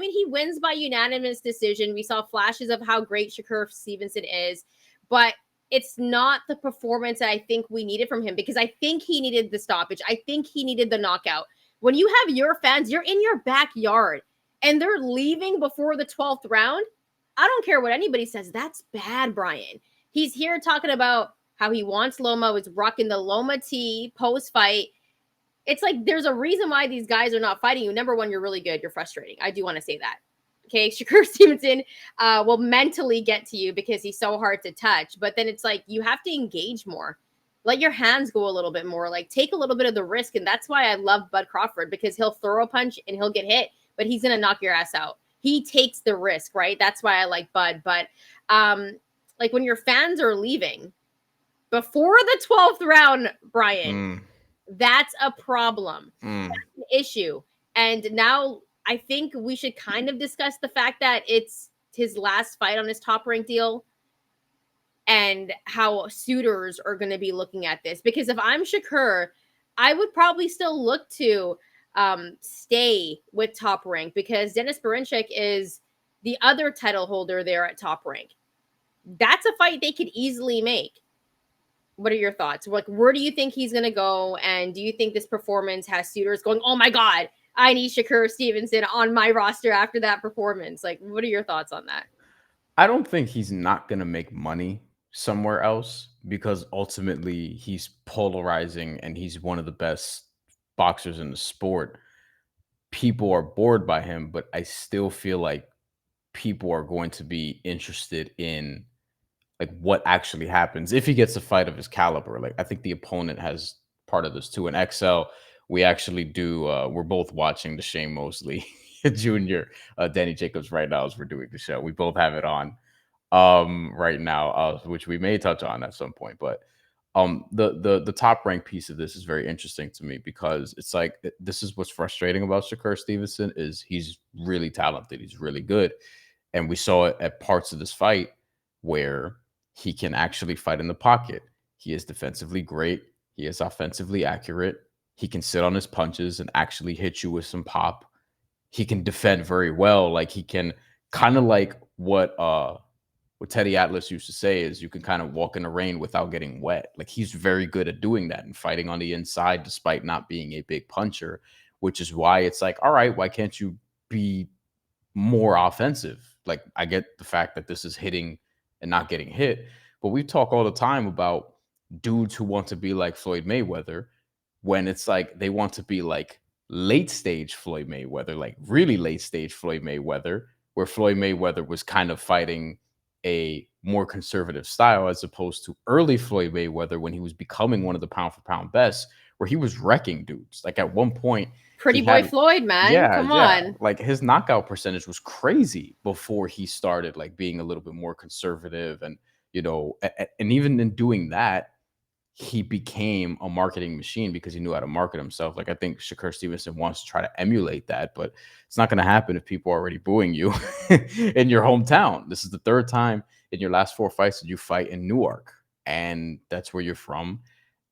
mean, he wins by unanimous decision. We saw flashes of how great Shakur Stevenson is, but it's not the performance that I think we needed from him, because I think he needed the stoppage. I think he needed the knockout. When you have your fans, you're in your backyard, and they're leaving before the 12th round. I don't care what anybody says. That's bad, Bryan. He's here talking about how he wants Loma, was rocking the Loma tee post-fight. It's like there's a reason why these guys are not fighting you. Number one, you're really good. You're frustrating. I do want to say that. Okay, Shakur Stevenson will mentally get to you because he's so hard to touch. But then it's like you have to engage more. Let your hands go a little bit more. Like, take a little bit of the risk. And that's why I love Bud Crawford, because he'll throw a punch and he'll get hit, but he's going to knock your ass out. He takes the risk, right? That's why I like Bud. But like when your fans are leaving before the 12th round, Bryan, that's a problem. That's an issue. And now I think we should kind of discuss the fact that it's his last fight on his Top Rank deal and how suitors are going to be looking at this. Because if I'm Shakur, I would probably still look to stay with Top Rank, because Dennis Berinchik is the other title holder there at Top Rank. That's a fight they could easily make. What are your thoughts? Like, where do you think he's going to go? And do you think this performance has suitors going, oh my God, I need Shakur Stevenson on my roster after that performance? Like, what are your thoughts on that? I don't think he's not going to make money somewhere else, because ultimately he's polarizing and he's one of the best boxers in the sport. People are bored by him, but I still feel like people are going to be interested in like what actually happens if he gets a fight of his caliber. Like, I think the opponent has part of this too. In XL, we actually do. We're both watching the Shane Mosley Jr. Danny Jacobs right now as we're doing the show. We both have it on right now, which we may touch on at some point. But the Top Rank piece of this is very interesting to me, because it's like this is what's frustrating about Shakur Stevenson is he's really talented. He's really good, and we saw it at parts of this fight where he can actually fight in the pocket. He is defensively great. He is offensively accurate. He can sit on his punches and actually hit you with some pop. He can defend very well. Like, he can kind of like what Teddy Atlas used to say is you can kind of walk in the rain without getting wet. Like, he's very good at doing that and fighting on the inside despite not being a big puncher, which is why it's like, all right, why can't you be more offensive? Like, I get the fact that this is hitting and not getting hit, but we talk all the time about dudes who want to be like Floyd Mayweather, when it's like they want to be like late stage Floyd Mayweather, like really late stage Floyd Mayweather, where Floyd Mayweather was kind of fighting a more conservative style, as opposed to early Floyd Mayweather when he was becoming one of the pound for pound best, where he was wrecking dudes. Like, at one point, Pretty boy Floyd, man. Come on. like his knockout percentage was crazy before he started like being a little bit more conservative. And, and even in doing that, he became a marketing machine because he knew how to market himself. Like, I think Shakur Stevenson wants to try to emulate that, but it's not going to happen if people are already booing you in your hometown. This is the third time in your last 4 fights that you fight in Newark, and that's where you're from.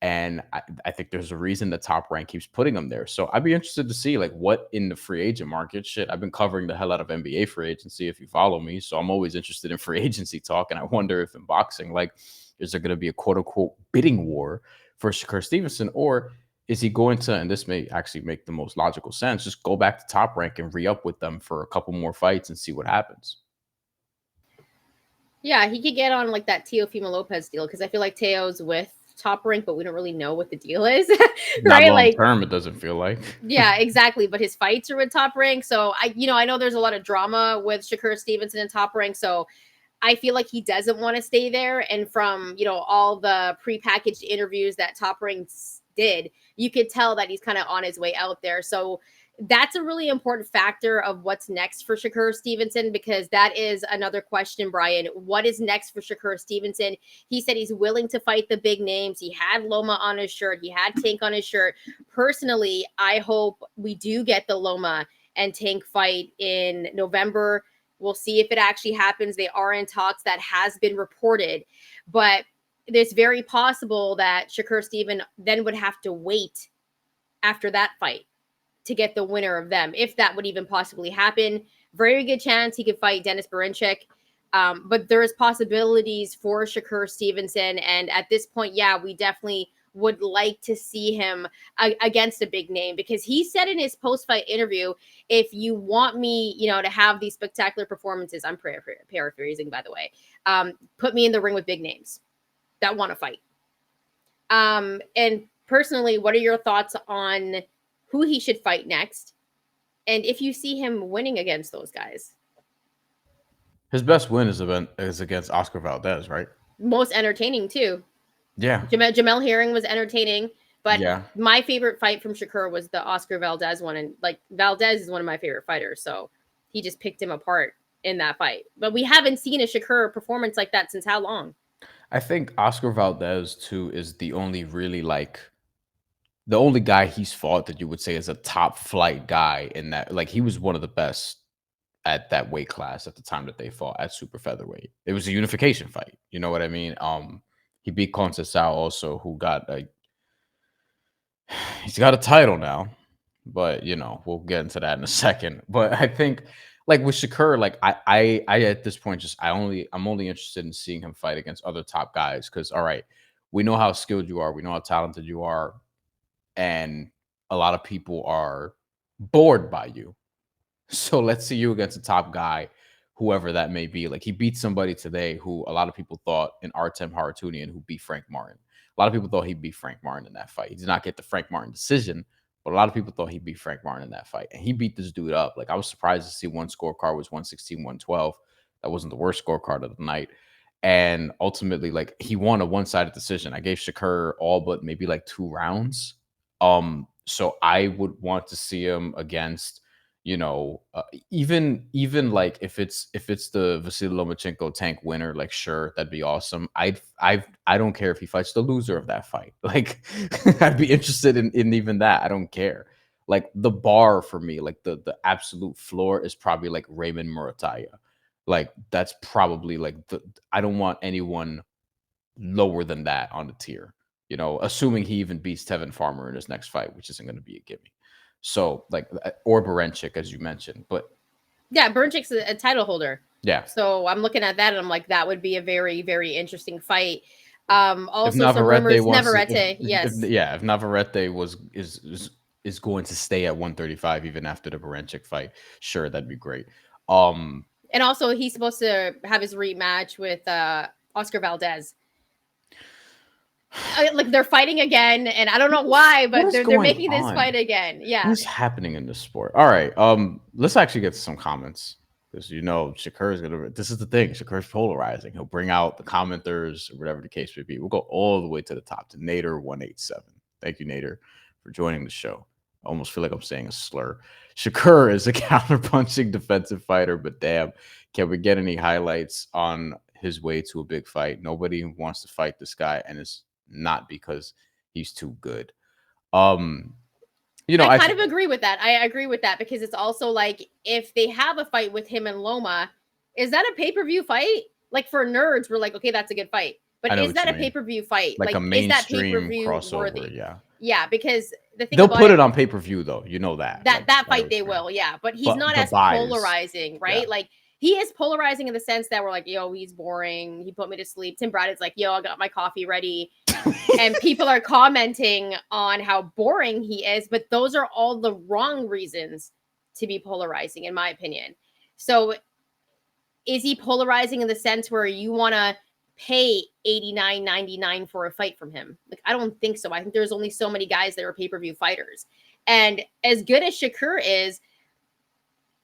And I think there's a reason the Top Rank keeps putting him there. So I'd be interested to see like what in the free agent market. Shit, I've been covering the hell out of NBA free agency, if you follow me. So I'm always interested in free agency talk. And I wonder if in boxing, like, is there going to be a quote unquote bidding war for Shakur Stevenson? Or is he going to, and this may actually make the most logical sense, just go back to Top Rank and re-up with them for a couple more fights and see what happens? Yeah, he could get on like that Teofimo Lopez deal, because I feel like Teo's with Top Rank, but we don't really know what the deal is. Not right? long term, it doesn't feel like. Yeah, exactly. But his fights are with Top Rank. So I know there's a lot of drama with Shakur Stevenson and Top Rank. So I feel like he doesn't want to stay there. And from, all the prepackaged interviews that Top Rank did, you could tell that he's kind of on his way out there. So that's a really important factor of what's next for Shakur Stevenson, because that is another question, Bryan. What is next for Shakur Stevenson? He said he's willing to fight the big names. He had Loma on his shirt. He had Tank on his shirt. Personally, I hope we do get the Loma and Tank fight in November. We'll see if it actually happens. They are in talks. That has been reported. But it's very possible that Shakur Stevenson then would have to wait after that fight to get the winner of them, if that would even possibly happen. Very good chance he could fight Dennis Berinchik. But there's possibilities for Shakur Stevenson. And at this point, yeah, we definitely would like to see him against a big name, because he said in his post-fight interview, if you want me, to have these spectacular performances, I'm paraphrasing, by the way, put me in the ring with big names that want to fight. And personally, what are your thoughts on who he should fight next? And if you see him winning against those guys? His best win is against Oscar Valdez, right? Most entertaining too. Yeah. Jamel Herring was entertaining, but Yeah. my favorite fight from Shakur was the Oscar Valdez one. And like, Valdez is one of my favorite fighters, so he just picked him apart in that fight. But we haven't seen a Shakur performance like that since how long? I think Oscar Valdez too is the only guy he's fought that you would say is a top flight guy in that. Like, he was one of the best at that weight class at the time that they fought at super featherweight. It was a unification fight. You know what I mean? He beat Conceição also, who got he's got a title now, but we'll get into that in a second. But I think, like, with Shakur, like, I at this point I'm only interested in seeing him fight against other top guys, because all right, we know how skilled you are, we know how talented you are, and a lot of people are bored by you. So let's see you against a top guy, whoever that may be. Like, he beat somebody today who a lot of people thought, in Artem Harutyunyan, who beat Frank Martin. A lot of people thought he beat Frank Martin in that fight. He did not get the Frank Martin decision, but a lot of people thought he beat Frank Martin in that fight. And he beat this dude up. Like, I was surprised to see one scorecard was 116, 112. That wasn't the worst scorecard of the night. And ultimately, like, he won a one-sided decision. I gave Shakur all but maybe like 2 rounds. So I would want to see him against, even like, if it's the Vasily Lomachenko Tank winner, like, sure, that'd be awesome. I don't care if he fights the loser of that fight. Like, I'd be interested in even that. I don't care. Like, the bar for me, like the absolute floor, is probably like Raymond Murataya. Like, that's probably like I don't want anyone lower than that on the tier. Assuming he even beats Tevin Farmer in his next fight, which isn't going to be a gimme. So, like, or Berinchik, as you mentioned. But yeah, Berinchik's a title holder. Yeah. So I'm looking at that and I'm like, that would be a very, very interesting fight. Also, if some rumors, Navarrete, yes. If Navarrete is going to stay at 135 even after the Berinchik fight, sure, that'd be great. And also, he's supposed to have his rematch with Oscar Valdez. Like, they're fighting again, and I don't know why, but they're making this fight again. Yeah. What's happening in this sport? All right. Let's actually get to some comments, because Shakur is gonna. This is the thing. Shakur's polarizing. He'll bring out the commenters, or whatever the case may be. We'll go all the way to the top to Nader187. Thank you, Nader, for joining the show. I almost feel like I'm saying a slur. Shakur is a counterpunching defensive fighter, but damn, can we get any highlights on his way to a big fight? Nobody wants to fight this guy, and it's not because he's too good. I kind of agree with that. I agree with that, because it's also like, if they have a fight with him and Loma, is that a pay-per-view fight? Like, for nerds, we're like, okay, that's a good fight. But is that a pay-per-view fight? Like a mainstream, is that pay-per-view crossover worthy? Yeah, because the thing they'll put it on pay-per-view, though. You know that. That fight they will, yeah. But he's not as polarizing, right? Yeah. Like, he is polarizing in the sense that we're like, yo, he's boring. He put me to sleep. Tim Braddock's like, yo, I got my coffee ready. And people are commenting on how boring he is. But those are all the wrong reasons to be polarizing, in my opinion. So is he polarizing in the sense where you want to pay $89.99 for a fight from him? Like, I don't think so. I think there's only so many guys that are pay-per-view fighters. And as good as Shakur is,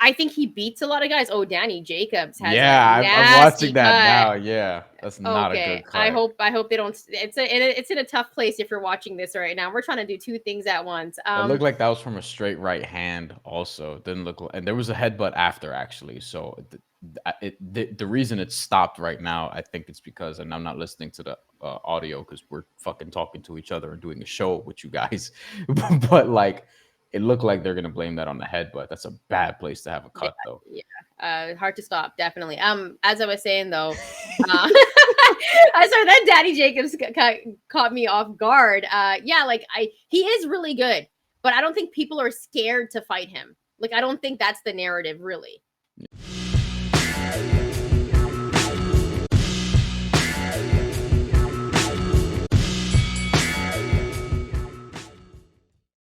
I think he beats a lot of guys. Oh, Danny Jacobs has I'm watching that now. Yeah, that's not a good cut. I hope they don't. It's in a tough place if you're watching this right now. We're trying to do 2 things at once. It looked like that was from a straight right hand. Also, it didn't look, and there was a headbutt after, actually. So the reason it stopped right now, I think it's because, and I'm not listening to the audio because we're fucking talking to each other and doing a show with you guys, but like, it looked like they're gonna blame that on the headbutt. That's a bad place to have a cut, though. Yeah, hard to stop, definitely. As I was saying, though, I saw that Danny Jacobs caught me off guard. Yeah, like he is really good, but I don't think people are scared to fight him. Like, I don't think that's the narrative, really.